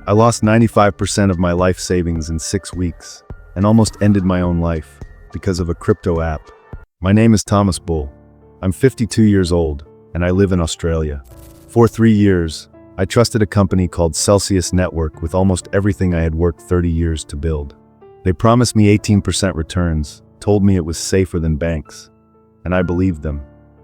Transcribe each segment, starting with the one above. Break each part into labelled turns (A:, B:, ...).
A: I lost 95% of my life savings in 6 weeks and almost ended my own life because of a crypto app. My name is Thomas Bull. I'm 52 years old and I live in Australia. For 3 years, I trusted a company called Celsius Network with almost everything I had worked 30 years to build. They promised me 18% returns, told me it was safer than banks, and I believed them.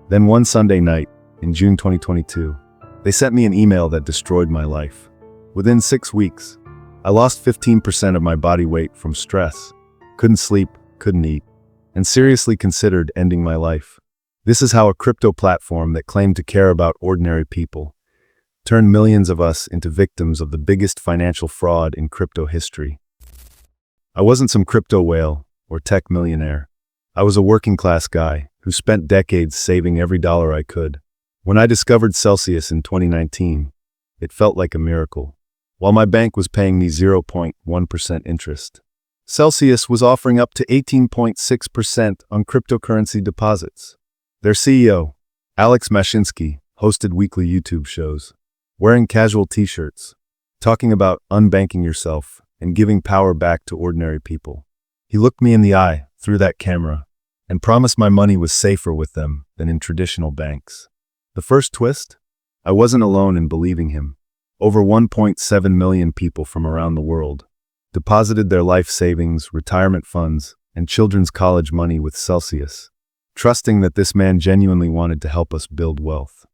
A: Then one Sunday night, in June 2022, they sent me an email that destroyed my life. Within 6 weeks, I lost 15% of my body weight from stress, couldn't sleep, couldn't eat, and seriously considered ending my life. This is how a crypto platform that claimed to care about ordinary people turned millions of us into victims of the biggest financial fraud in crypto history. I wasn't some crypto whale or tech millionaire. I was a working class guy who spent decades saving every dollar I could. When I discovered Celsius in 2019, it felt like a miracle. While my bank was paying me 0.1% interest, Celsius was offering up to 18.6% on cryptocurrency deposits. Their CEO, Alex Mashinsky, hosted weekly YouTube shows, wearing casual t-shirts, talking about unbanking yourself and giving power back to ordinary people. He looked me in the eye through that camera and promised my money was safer with them than in traditional banks. The first twist? I wasn't alone in believing him. Over 1.7 million people from around the world deposited their life savings, retirement funds, and children's college money with Celsius, trusting that this man genuinely wanted to help us build wealth.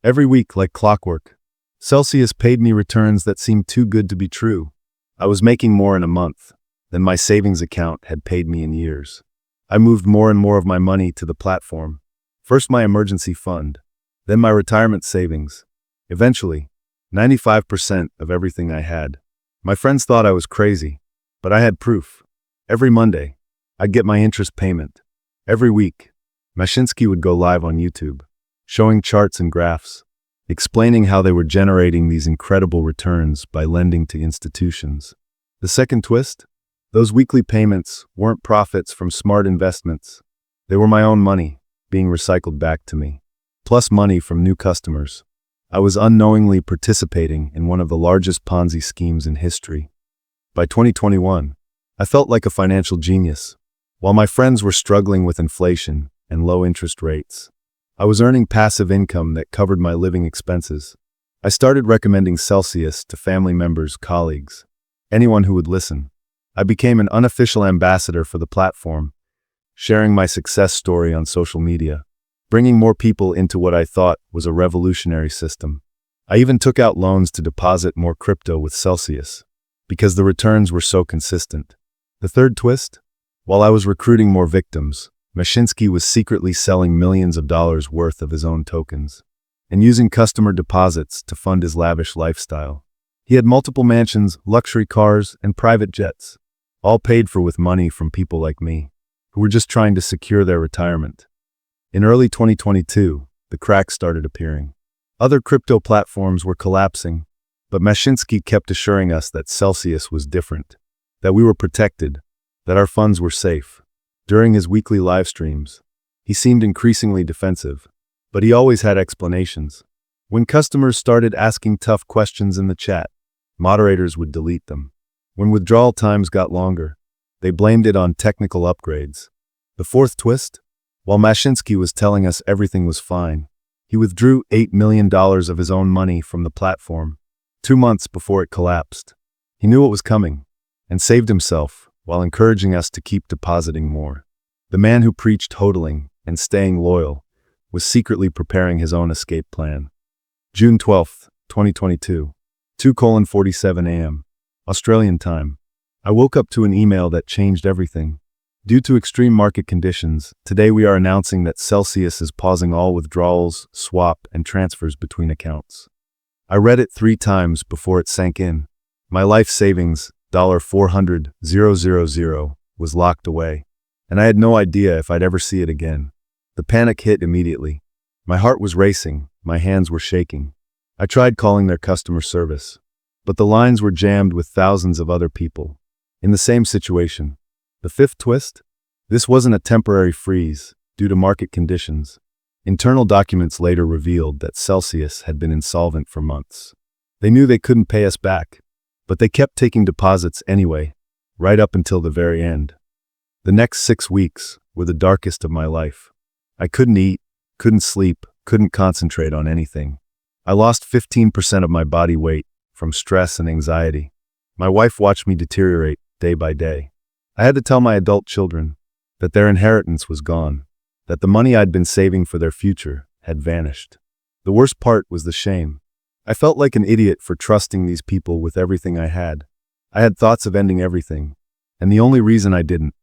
A: Every week, like clockwork, Celsius paid me returns that seemed too good to be true. I was making more in a month than my savings account had paid me in years. I moved more and more of my money to the platform. First my emergency fund, then my retirement savings. Eventually, 95% of everything I had. My friends thought I was crazy, but I had proof. Every Monday, I'd get my interest payment. Every week, Mashinsky would go live on YouTube, showing charts and graphs, explaining how they were generating these incredible returns by lending to institutions. The second twist? Those weekly payments weren't profits from smart investments. They were my own money, being recycled back to me, plus money from new customers. I was unknowingly participating in one of the largest Ponzi schemes in history. By 2021, I felt like a financial genius. While my friends were struggling with inflation and low interest rates, I was earning passive income that covered my living expenses. I started recommending Celsius to family members, colleagues, anyone who would listen. I became an unofficial ambassador for the platform, sharing my success story on social media, bringing more people into what I thought was a revolutionary system. I even took out loans to deposit more crypto with Celsius, because the returns were so consistent. The third twist? While I was recruiting more victims, Mashinsky was secretly selling millions of dollars worth of his own tokens and using customer deposits to fund his lavish lifestyle. He had multiple mansions, luxury cars, and private jets, all paid for with money from people like me, who were just trying to secure their retirement. In early 2022, the cracks started appearing. Other crypto platforms were collapsing, but Mashinsky kept assuring us that Celsius was different, that we were protected, that our funds were safe. During his weekly live streams, he seemed increasingly defensive, but he always had explanations. When customers started asking tough questions in the chat, moderators would delete them. When withdrawal times got longer, they blamed it on technical upgrades. The fourth twist? While Mashinsky was telling us everything was fine, he withdrew $8 million of his own money from the platform 2 months before it collapsed. He knew what was coming and saved himself while encouraging us to keep depositing more. The man who preached hodling and staying loyal was secretly preparing his own escape plan. June 12, 2022, 2:47 a.m. Australian time. I woke up to an email that changed everything. Due to extreme market conditions, today we are announcing that Celsius is pausing all withdrawals, swap, and transfers between accounts. I read it 3 times before it sank in. My life savings, $400,000, was locked away, and I had no idea if I'd ever see it again. The panic hit immediately. My heart was racing, my hands were shaking. I tried calling their customer service, but the lines were jammed with thousands of other people in the same situation. The fifth twist? This wasn't a temporary freeze due to market conditions. Internal documents later revealed that Celsius had been insolvent for months. They knew they couldn't pay us back, But they kept taking deposits anyway, right up until the very end. The next 6 weeks were the darkest of my life. I couldn't eat, couldn't sleep, couldn't concentrate on anything. I lost 15% of my body weight from stress and anxiety. My wife watched me deteriorate day by day. I had to tell my adult children that their inheritance was gone, that the money I'd been saving for their future had vanished. The worst part was the shame. I felt like an idiot for trusting these people with everything I had. I had thoughts of ending everything, and the only reason I didn't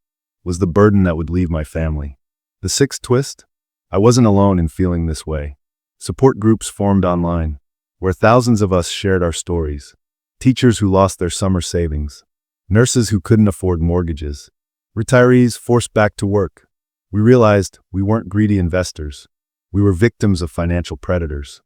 A: was the burden that would leave my family. The sixth twist? I wasn't alone in feeling this way. Support groups formed online, where thousands of us shared our stories. Teachers who lost their summer savings, nurses who couldn't afford mortgages, retirees forced back to work. We realized we weren't greedy investors. We were victims of financial predators.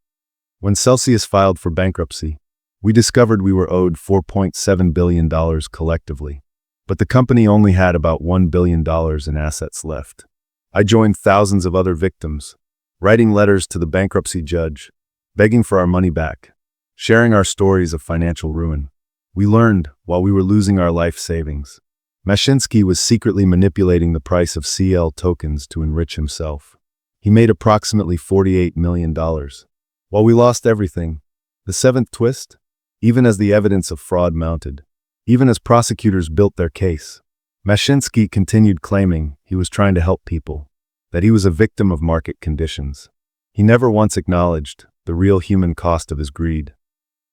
A: When Celsius filed for bankruptcy, we discovered we were owed $4.7 billion collectively, but the company only had about $1 billion in assets left. I joined thousands of other victims, writing letters to the bankruptcy judge, begging for our money back, sharing our stories of financial ruin. We learned, while we were losing our life savings, Mashinsky was secretly manipulating the price of CL tokens to enrich himself. He made approximately $48 million. While we lost everything, the seventh twist, even as the evidence of fraud mounted, even as prosecutors built their case, Mashinsky continued claiming he was trying to help people, that he was a victim of market conditions. He never once acknowledged the real human cost of his greed.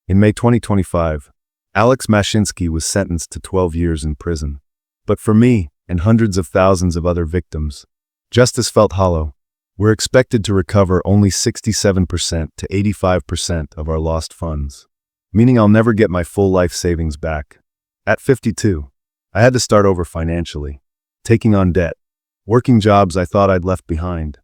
A: In May 2025, Alex Mashinsky was sentenced to 12 years in prison. But for me, and hundreds of thousands of other victims, justice felt hollow. We're expected to recover only 67% to 85% of our lost funds, meaning I'll never get my full life savings back. At 52, I had to start over financially, taking on debt, working jobs I thought I'd left behind.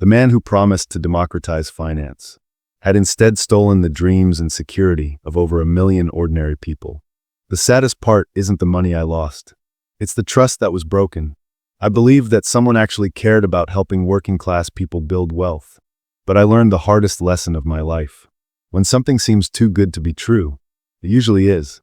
A: The man who promised to democratize finance had instead stolen the dreams and security of over 1 million ordinary people. The saddest part isn't the money I lost. It's the trust that was broken. I believed that someone actually cared about helping working-class people build wealth. But I learned the hardest lesson of my life. When something seems too good to be true, it usually is.